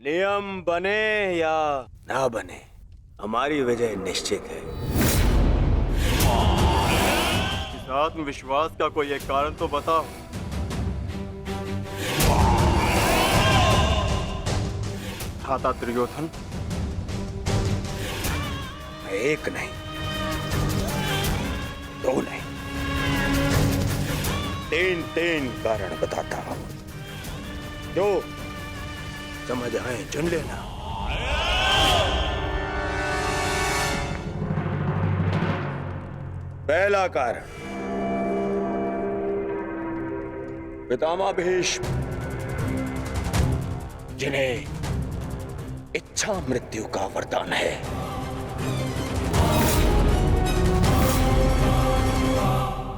नियम बने या ना बने, हमारी विजय निश्चित है। इस आत्मविश्वास का कोई एक कारण तो बताओ। खाता दुर्योधन, एक नहीं, दो नहीं, तीन कारण बताता हूं, जो समझ आए चुन लेना। पहला कारण, पितामह भीष्म, जिन्हें इच्छा मृत्यु का वरदान है।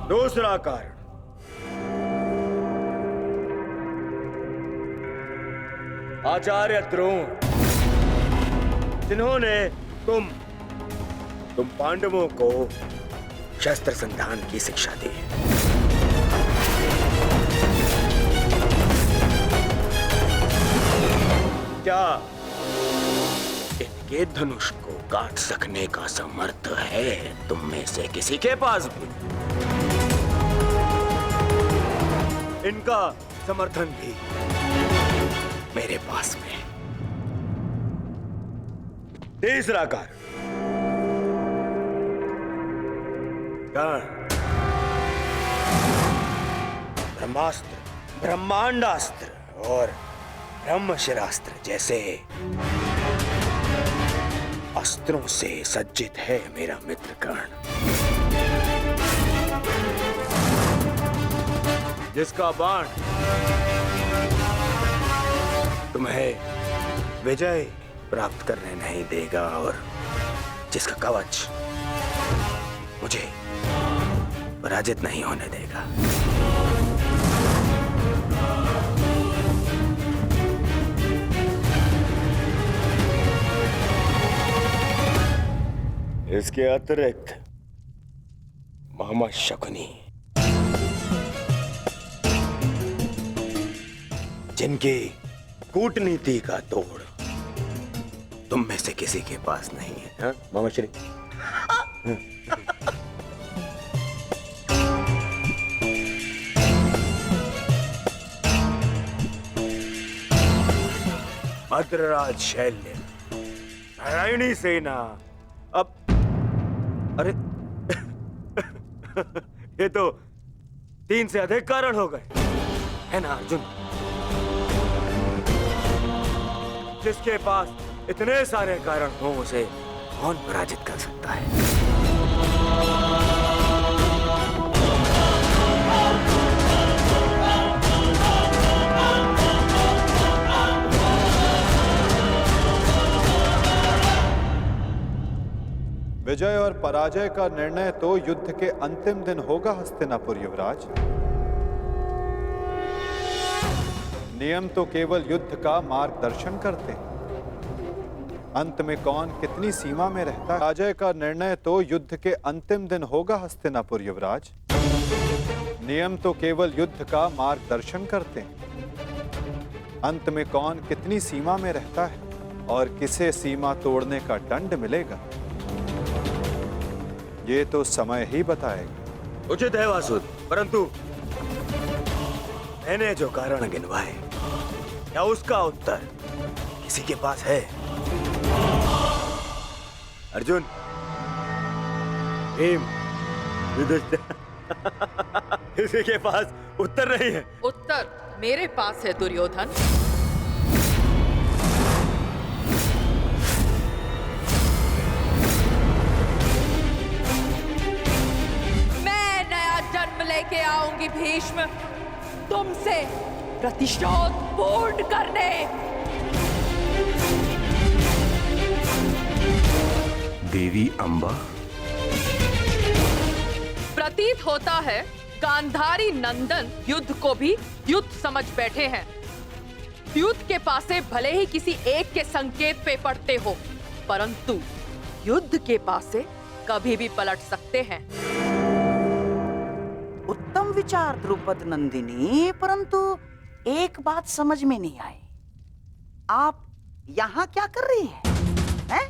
दूसरा कारण, आचार्य द्रोण, जिन्होंने तुम पांडवों को शस्त्र संधान की शिक्षा दी। क्या इनके धनुष को काट सकने का समर्थ है तुम में से किसी के पास भी? इनका समर्थन भी मेरे पास में। तीसरा कारण, ब्रह्मास्त्र, ब्रह्मांडास्त्र और ब्रह्मशिरास्त्र जैसे अस्त्रों से सज्जित है मेरा मित्र कर्ण, जिसका बाण तुम्हें विजय प्राप्त करने नहीं देगा और जिसका कवच मुझे पराजित नहीं होने देगा। इसके अतिरिक्त मोहम्मद शकुनी, जिनकी कूटनीति का तोड़ तुम में से किसी के पास नहीं है। हाँ मामा श्री, भद्रराज शैल्य, नारायणी सेना। अब अरे ये तो 3 से अधिक कारण हो गए, है ना अर्जुन? जिसके पास इतने सारे कारण हो उसे कौन पराजित कर सकता है? विजय और पराजय का निर्णय तो युद्ध के अंतिम दिन होगा हस्तिनापुर युवराज। नियम तो केवल युद्ध का मार्गदर्शन करते हैं। अंत में कौन कितनी सीमा में रहता है, पराजय का निर्णय तो युद्ध के अंतिम दिन होगा हस्तिनापुर युवराज। नियम तो केवल युद्ध का मार्गदर्शन करते हैं। अंत में कौन कितनी सीमा में रहता है और किसे सीमा तोड़ने का दंड मिलेगा, ये तो समय ही बताएगा। उचित है वासुद, परंतु मैंने जो कारण गिनवाए, क्या उसका उत्तर किसी के पास है? अर्जुन, भीम, युधिष्ठिर, किसी के पास उत्तर नहीं है। उत्तर मेरे पास है दुर्योधन। मैं नया जन्म लेके आऊंगी भीष्म, तुमसे प्रतिशोध पूर्ण करने। देवी अंबा, प्रतीत होता है गांधारी नंदन युद्ध को भी युद्ध समझ बैठे हैं। युद्ध के पासे भले ही किसी एक के संकेत पे पड़ते हो, परंतु युद्ध के पासे कभी भी पलट सकते हैं। उत्तम विचार द्रुपद नंदिनी, परंतु एक बात समझ में नहीं आई। आप यहाँ क्या कर रही है?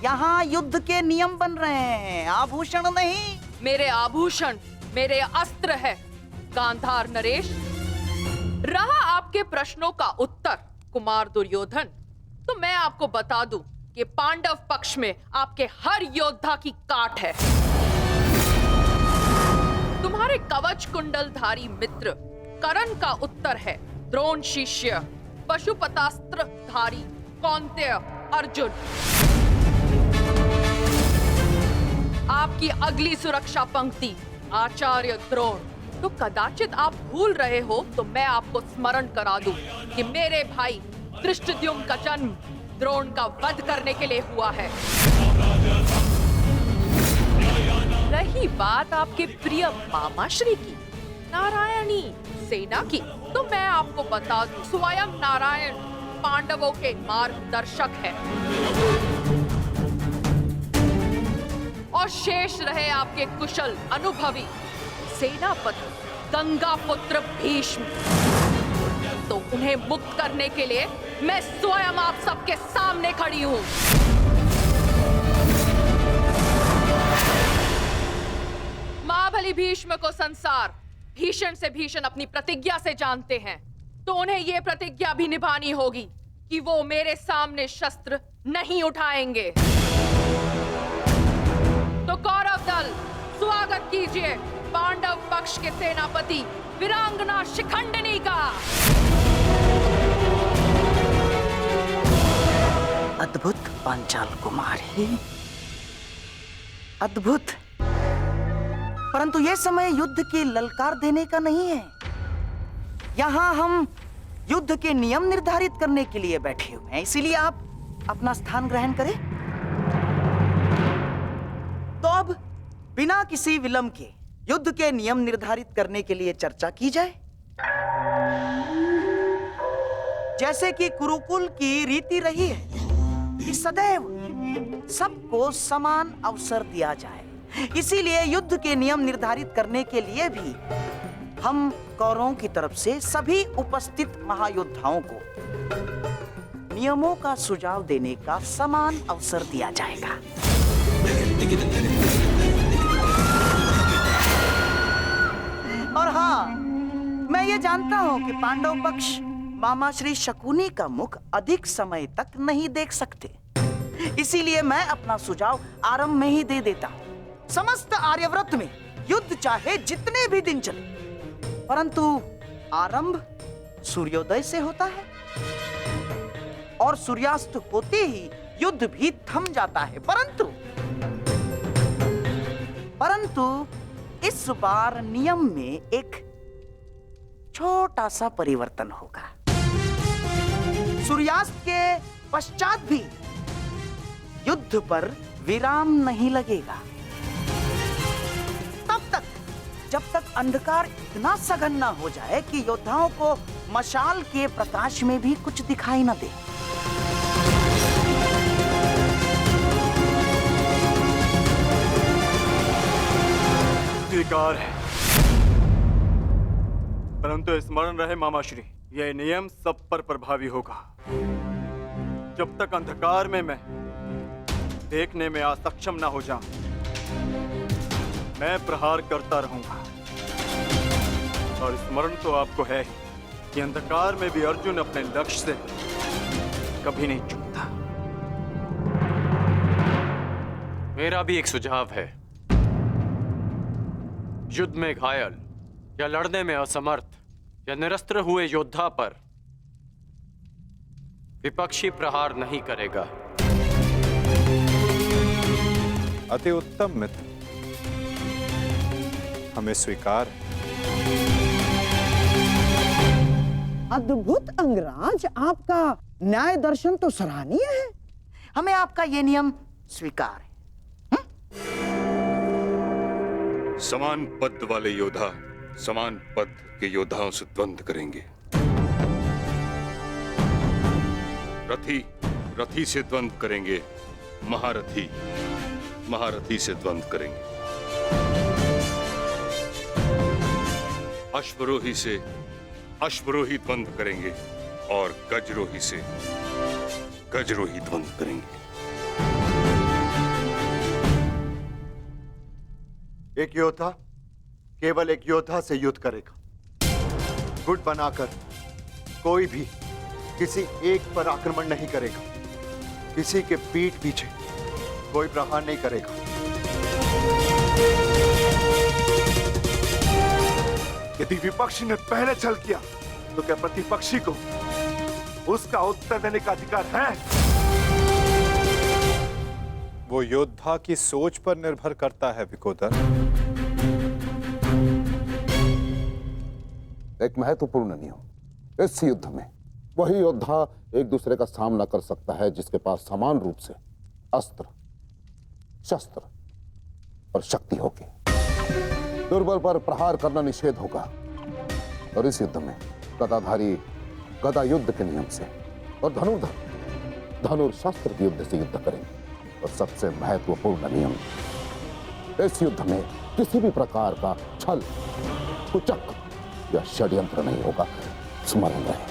यहाँ युद्ध के नियम बन रहे हैं, आभूषण नहीं। मेरे आभूषण मेरे अस्त्र है गांधार नरेश। रहा आपके प्रश्नों का उत्तर कुमार दुर्योधन, तो मैं आपको बता दूं कि पांडव पक्ष में आपके हर योद्धा की काट है। तुम्हारे कवच कुंडलधारी मित्र कर्ण का उत्तर है द्रोण शिष्य पशुपतास्त्र धारी कौन्तेय अर्जुन। आपकी अगली सुरक्षा पंक्ति आचार्य द्रोण। तो कदाचित आप भूल रहे हो तो मैं आपको स्मरण करा दूं कि मेरे भाई धृष्टद्युम्न का जन्म द्रोण का वध करने के लिए हुआ है। रही बात आपके प्रिय मामाश्री की, नारायणी सेना की, तो मैं आपको बता दूं स्वयं नारायण पांडवों के मार्गदर्शक है। और शेष रहे आपके कुशल अनुभवी सेनापति गंगा पुत्र भीष्म, तो उन्हें मुक्त करने के लिए मैं स्वयं आप सबके सामने खड़ी हूं। महाबली भीष्म को संसार भीषण से भीषण अपनी प्रतिज्ञा से जानते हैं, तो उन्हें यह प्रतिज्ञा भी निभानी होगी कि वो मेरे सामने शस्त्र नहीं उठाएंगे। तो कौरव दल स्वागत कीजिए पांडव पक्ष के सेनापति वीरांगना शिखंडिनी का। अद्भुत पांचाल कुमारी, अद्भुत। परंतु यह समय युद्ध की ललकार देने का नहीं है। यहाँ हम युद्ध के नियम निर्धारित करने के लिए बैठे हुए हैं, इसीलिए आप अपना स्थान ग्रहण करें। तो अब बिना किसी विलंब के युद्ध के नियम निर्धारित करने के लिए चर्चा की जाए। जैसे कि कुरुकुल की रीति रही है कि सदैव सबको समान अवसर दिया जाए, इसीलिए युद्ध के नियम निर्धारित करने के लिए भी हम कौरवों की तरफ से सभी उपस्थित महायोद्धाओं को नियमों का सुझाव देने का समान अवसर दिया जाएगा। और हाँ, मैं ये जानता हूं कि पांडव पक्ष मामा श्री शकुनी का मुख अधिक समय तक नहीं देख सकते, इसीलिए मैं अपना सुझाव आरंभ में ही दे देता हूं। समस्त आर्यव्रत में युद्ध चाहे जितने भी दिन चले, परंतु आरंभ सूर्योदय से होता है और सूर्यास्त होते ही युद्ध भी थम जाता है। परंतु इस बार नियम में एक छोटा सा परिवर्तन होगा। सूर्यास्त के पश्चात भी युद्ध पर विराम नहीं लगेगा, तब तक जब तक अंधकार इतना सघन न हो जाए कि योद्धाओं को मशाल के प्रकाश में भी कुछ दिखाई न दे। स्वीकार है, परंतु स्मरण रहे मामाश्री, यह नियम सब पर प्रभावी होगा। जब तक अंधकार में मैं देखने में असक्षम ना हो जाऊं, मैं प्रहार करता रहूंगा। और स्मरण तो आपको है ही कि अंधकार में भी अर्जुन अपने लक्ष्य से कभी नहीं चूकता। मेरा भी एक सुझाव है। युद्ध में घायल या लड़ने में असमर्थ या निरस्त्र हुए योद्धा पर विपक्षी प्रहार नहीं करेगा। अति उत्तम मित्र, हमें स्वीकार है। अद्भुत अंगराज, आपका न्याय दर्शन तो सराहनीय है। हमें आपका ये नियम स्वीकार है। समान पद वाले योद्धा समान पद के योद्धाओं से द्वंद्व करेंगे। रथी रथी से द्वंद्व करेंगे, महारथी महारथी से द्वंद्व करेंगे, अश्वरोही से अश्वरोही द्वंद्व करेंगे और गजरोही से गजरोही ध्वंस करेंगे। एक योद्धा केवल एक योद्धा से युद्ध करेगा। गुट बनाकर कोई भी किसी एक पर आक्रमण नहीं करेगा। किसी के पीठ पीछे कोई प्रहार नहीं करेगा। यदि विपक्षी ने पहले छल किया तो क्या प्रतिपक्षी को उसका उत्तर देने का अधिकार है? वो योद्धा की सोच पर निर्भर करता है विकोदर। एक महत्वपूर्ण नियम, इस युद्ध में वही योद्धा एक दूसरे का सामना कर सकता है जिसके पास समान रूप से अस्त्र, शस्त्र और शक्ति होगी। दुर्बल पर प्रहार करना निषेध होगा। और इस युद्ध में गदाधारी गदा युद्ध के नियम से और धनुर्धर धनुर्शस्त्र के युद्ध से युद्ध करेंगे। और सबसे महत्वपूर्ण नियम, इस युद्ध में किसी भी प्रकार का छल, कुचक या षड्यंत्र नहीं होगा। स्मरण रहे।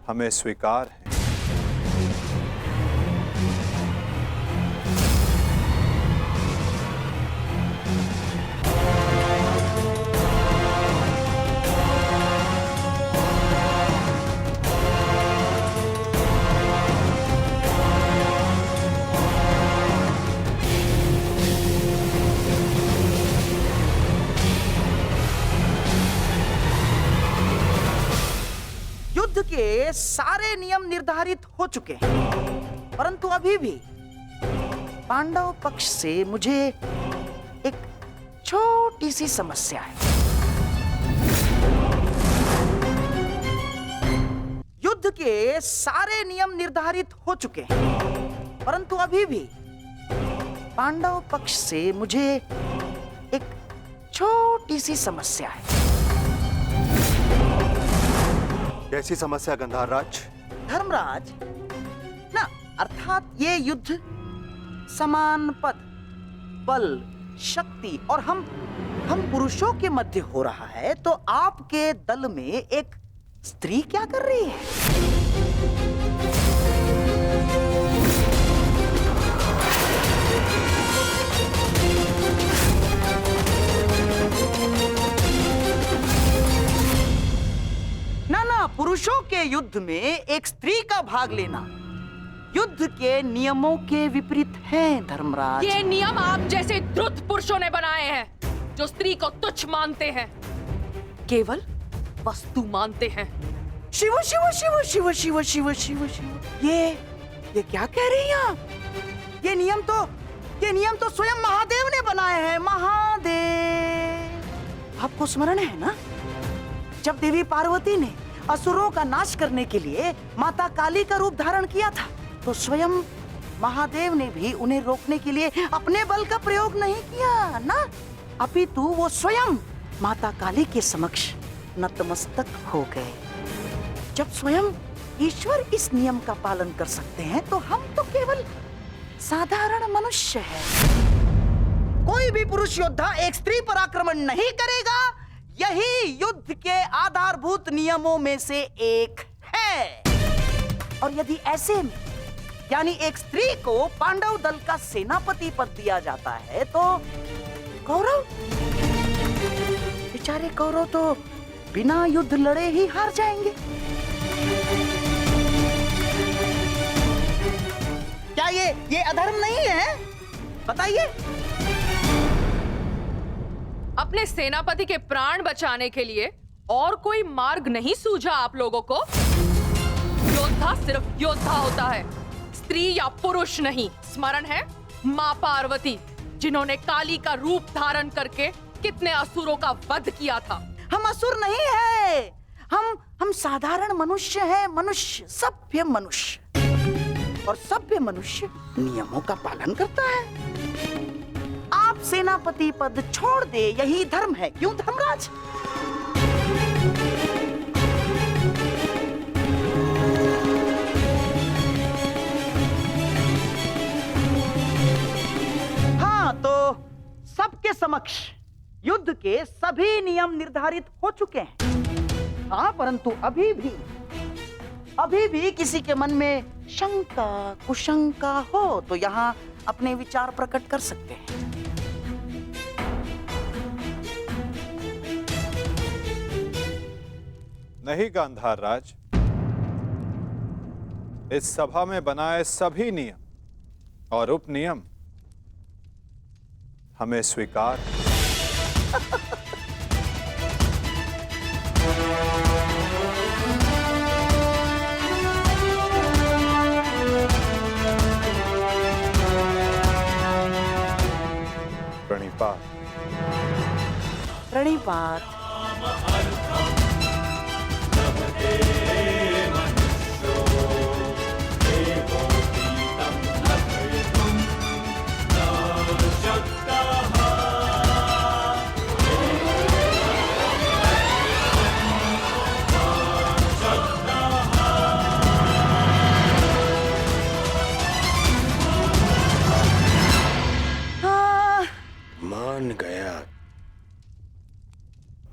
हमें स्वीकार है। युद्ध के सारे नियम निर्धारित हो चुके हैं, परंतु अभी भी पांडव पक्ष से मुझे एक छोटी सी समस्या है। युद्ध के सारे नियम निर्धारित हो चुके हैं, परंतु अभी भी पांडव पक्ष से मुझे एक छोटी सी समस्या है। कैसी समस्या गंधारराज? धर्मराज ना, अर्थात ये युद्ध समान पद, बल, शक्ति और हम पुरुषों के मध्य हो रहा है, तो आपके दल में एक स्त्री क्या कर रही है? ना, पुरुषों के युद्ध में एक स्त्री का भाग लेना युद्ध के नियमों के विपरीत है धर्मराज। ये नियम आप जैसे द्रुत पुरुषों ने बनाए हैं, जो स्त्री को तुच्छ मानते हैं, केवल वस्तु मानते हैं। शिव शिव शिव शिव शिव शिव शिव शिव, ये क्या कह रही हैं आप? ये नियम तो स्वयं महादेव ने बनाए हैं। महादेव, आपको स्मरण है ना, जब देवी पार्वती ने असुरों का नाश करने के लिए माता काली का रूप धारण किया था, तो स्वयं महादेव ने भी उन्हें रोकने के लिए अपने बल का प्रयोग नहीं किया ना, अपितु वो स्वयं माता काली के समक्ष नतमस्तक हो गए। जब स्वयं ईश्वर इस नियम का पालन कर सकते हैं, तो हम तो केवल साधारण मनुष्य हैं। कोई भी पुरुष योद्धा एक स्त्री पर आक्रमण नहीं करेगा, यही युद्ध के आधारभूत नियमों में से एक है। और यदि ऐसे में यानी एक स्त्री को पांडव दल का सेनापति पद दिया जाता है, तो कौरव, बेचारे कौरव तो बिना युद्ध लड़े ही हार जाएंगे। क्या ये अधर्म नहीं है? बताइए। अपने सेनापति के प्राण बचाने के लिए और कोई मार्ग नहीं सूझा आप लोगों को? योद्धा सिर्फ योद्धा होता है, स्त्री या पुरुष नहीं। स्मरण है मां पार्वती, जिन्होंने काली का रूप धारण करके कितने असुरों का वध किया था। हम असुर नहीं है, हम साधारण मनुष्य हैं, मनुष्य, सभ्य मनुष्य। और सभ्य मनुष्य नियमों का पालन करता है। आप सेनापति पद छोड़ दे, यही धर्म है, क्यों धर्मराज? हाँ, तो सबके समक्ष युद्ध के सभी नियम निर्धारित हो चुके हैं। हाँ, परंतु अभी भी किसी के मन में शंका कुशंका हो तो यहाँ अपने विचार प्रकट कर सकते हैं। नहीं गांधार राज, इस सभा में बनाए सभी नियम और उपनियम हमें स्वीकार। प्रणिपात। प्रणिपात।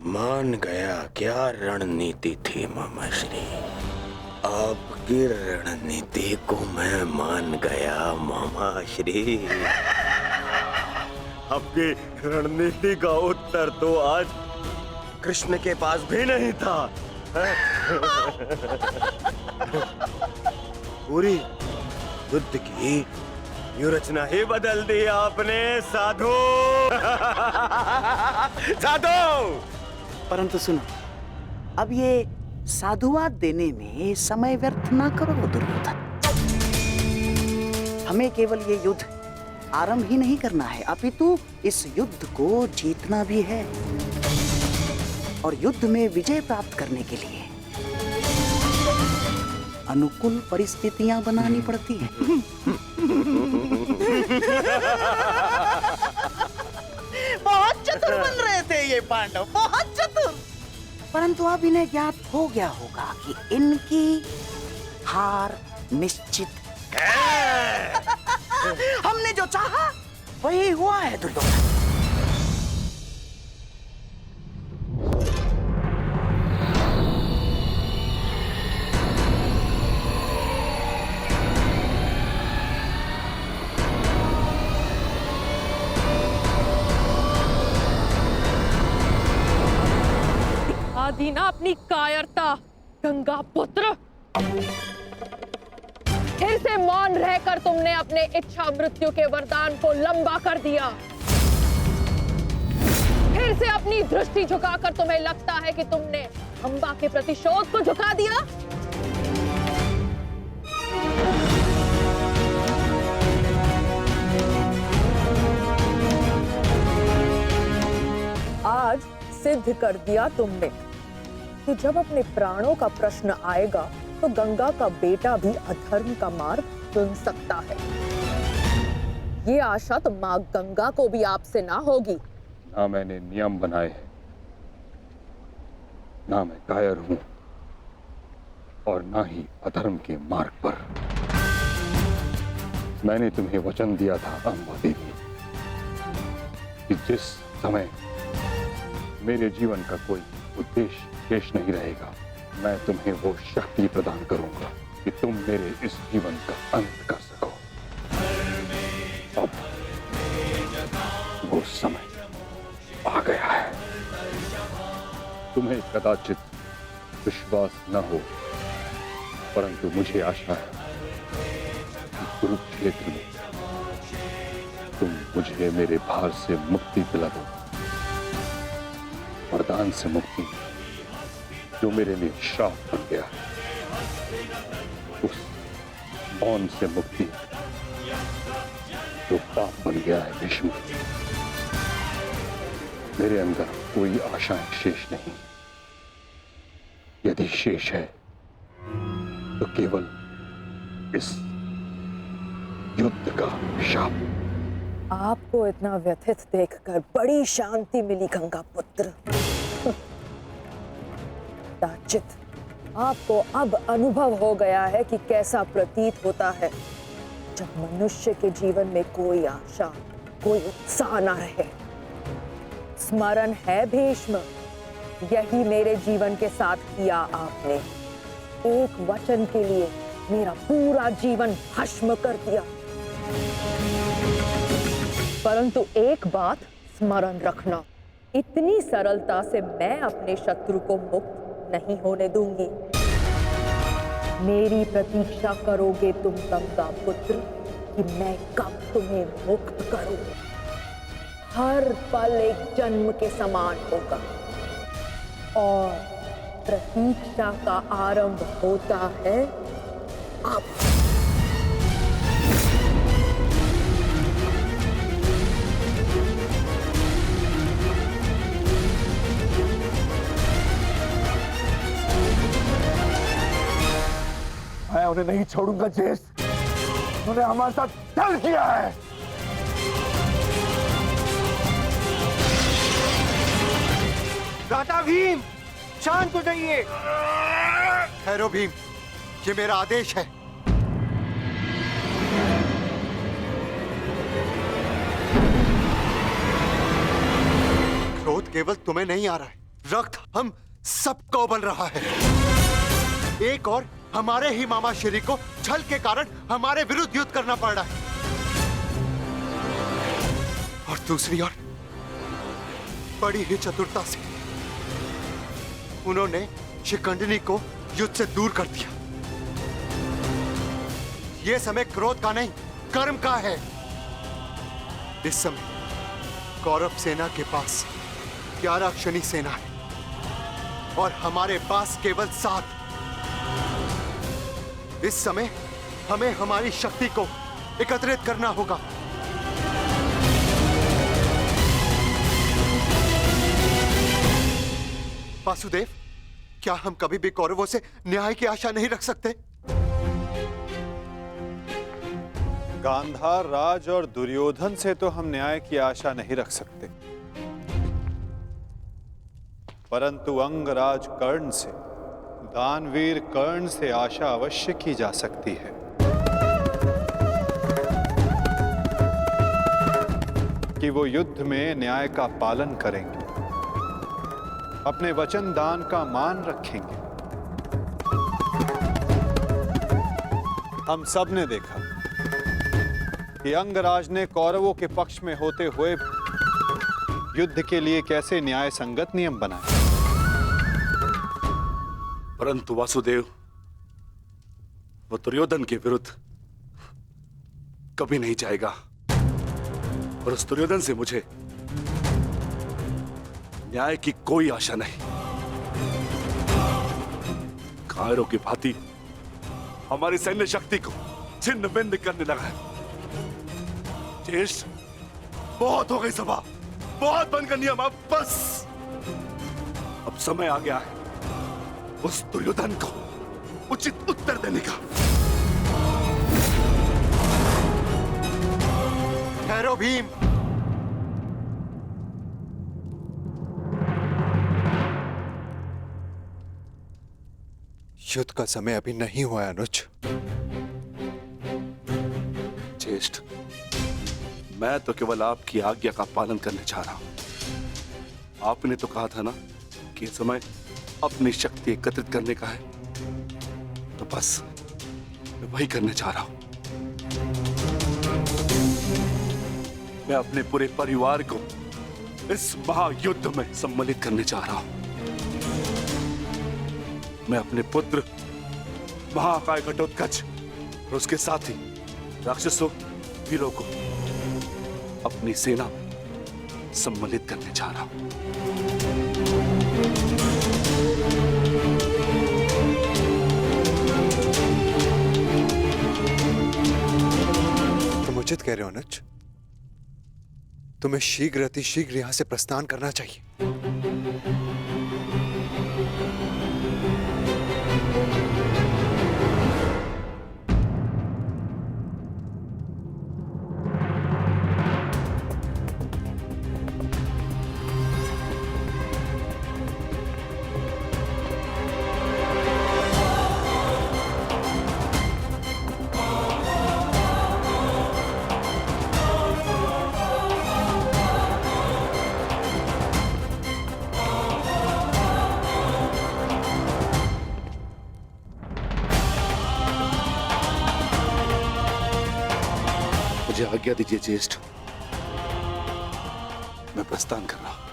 मान गया क्या रणनीति थी मामाश्री। आपकी रणनीति को मैं मान गया मामाश्री। आपकी रणनीति का उत्तर तो आज कृष्ण के पास भी नहीं था। पूरी युद्ध की रचना ही बदल दी आपने साधु। साधु। परंतु सुनो, अब ये साधुवाद देने में समय व्यर्थ ना करो दुर्योधन। हमें केवल ये युद्ध आरंभ ही नहीं करना है, अपितु इस युद्ध को जीतना भी है। और युद्ध में विजय प्राप्त करने के लिए अनुकूल परिस्थितियां बनानी पड़ती हैं। बहुत चतुर बन रहे थे ये पांडव, बहुत चतुर। परंतु अब इन्हें ज्ञात हो गया होगा कि इनकी हार निश्चित है। हमने जो चाहा वही हुआ है दुर्योधन। दीना अपनी कायरता गंगा पुत्र। फिर से मौन रहकर तुमने अपने इच्छा मृत्यु के वरदान को लंबा कर दिया। फिर से अपनी दृष्टि झुकाकर तुम्हें लगता है कि तुमने अंबा के प्रतिशोध को झुका दिया। आज सिद्ध कर दिया तुमने कि जब अपने प्राणों का प्रश्न आएगा तो गंगा का बेटा भी अधर्म का मार्ग चुन सकता है। ये आशा तो माँ गंगा को भी आपसे ना होगी। ना मैंने नियम बनाए हैं, ना मैं कायर हूं, और ना ही अधर्म के मार्ग पर। मैंने तुम्हें वचन दिया था अंबा देवी कि जिस समय मेरे जीवन का कोई उद्देश्य शेष नहीं रहेगा, मैं तुम्हें वो शक्ति प्रदान करूंगा कि तुम मेरे इस जीवन का अंत कर सको। अब वो समय आ गया है। तुम्हें कदाचित विश्वास न हो, परंतु मुझे आशा है कि कुरुक्षेत्र में तुम मुझे मेरे भार से मुक्ति दिला दो। वरदान से मुक्ति जो मेरे लिए श्राप बन गया, उस मौन से मुक्ति जो पाप बन गया है भीष्म। मेरे अंदर कोई आशाएं शेष नहीं। यदि शेष है तो केवल इस युद्ध का शाप। आपको इतना व्यथित देखकर बड़ी शांति मिली गंगा पुत्र। दाचित, आपको अब अनुभव हो गया है कि कैसा प्रतीत होता है जब मनुष्य के जीवन में कोई आशा, कोई उत्साह न रहे। स्मरण है भीष्म, यही मेरे जीवन के साथ किया आपने। एक वचन के लिए मेरा पूरा जीवन भस्म कर दिया। परंतु एक बात स्मरण रखना, इतनी सरलता से मैं अपने शत्रु को मुक्त नहीं होने दूंगी। मेरी प्रतीक्षा करोगे तुम गंगा पुत्र कि मैं कब तुम्हें मुक्त करूं। हर पल एक जन्म के समान होगा और प्रतीक्षा का आरंभ होता है अब। मैं उन्हें नहीं छोड़ूंगा जेस, उन्होंने हमारे साथ छल किया है। दादा भीम, शांत हो जाइए। ठहरो भीम, ये मेरा आदेश है। क्रोध केवल तुम्हें नहीं आ रहा है, रक्त हम सबको उबल रहा है। एक और हमारे ही मामा श्री को छल के कारण हमारे विरुद्ध युद्ध करना पड़ रहा है, और दूसरी ओर बड़ी ही चतुरता से उन्होंने शिखंडिनी को युद्ध से दूर कर दिया। यह समय क्रोध का नहीं, कर्म का है। इस समय कौरव सेना के पास 11 क्षणी सेना है और हमारे पास केवल 7। इस समय हमें हमारी शक्ति को एकत्रित करना होगा। वासुदेव, क्या हम कभी भी कौरवों से न्याय की आशा नहीं रख सकते? गांधार राज और दुर्योधन से तो हम न्याय की आशा नहीं रख सकते, परंतु अंगराज कर्ण से, दानवीर कर्ण से आशा अवश्य की जा सकती है। कि वो युद्ध में न्याय का पालन करेंगे, अपने वचन दान का मान रखेंगे। हम सब ने देखा कि अंगराज ने कौरवों के पक्ष में होते हुए युद्ध के लिए कैसे न्याय संगत नियम बनाए। परंतु वासुदेव, वो दुर्योधन के विरुद्ध कभी नहीं जाएगा, और उस दुर्योधन से मुझे न्याय की कोई आशा नहीं। कायरों की भांति हमारी सैन्य शक्ति को छिन्न भिन्न करने लगा है। ज्येष्ठ, बहुत हो गई सभा, बहुत बन गया नियम, अब बस। अब समय आ गया है उस दुर्योधन को उचित उत्तर देने का। ठहरो भीम, युद्ध का समय अभी नहीं हुआ है अनुज। ज्येष्ठ, मैं तो केवल आपकी आज्ञा का पालन करने जा रहा हूं। आपने तो कहा था ना कि ये समय अपनी शक्ति एकत्रित करने का है, तो बस मैं वही करने जा रहा हूं। मैं अपने पूरे परिवार को इस महायुद्ध में सम्मिलित करने जा रहा हूं। मैं अपने पुत्र महाकाय घटोत्कच और उसके साथी राक्षसों, वीरों को अपनी सेना में सम्मिलित करने जा रहा हूं। तुम उचित कह रहे हो अनुज, तुम्हें शीघ्र अतिशीघ्र यहां से प्रस्थान करना चाहिए। मुझे आज्ञा दीजिए ज्येष्ठ, मैं प्रस्थान कर रहा हूं।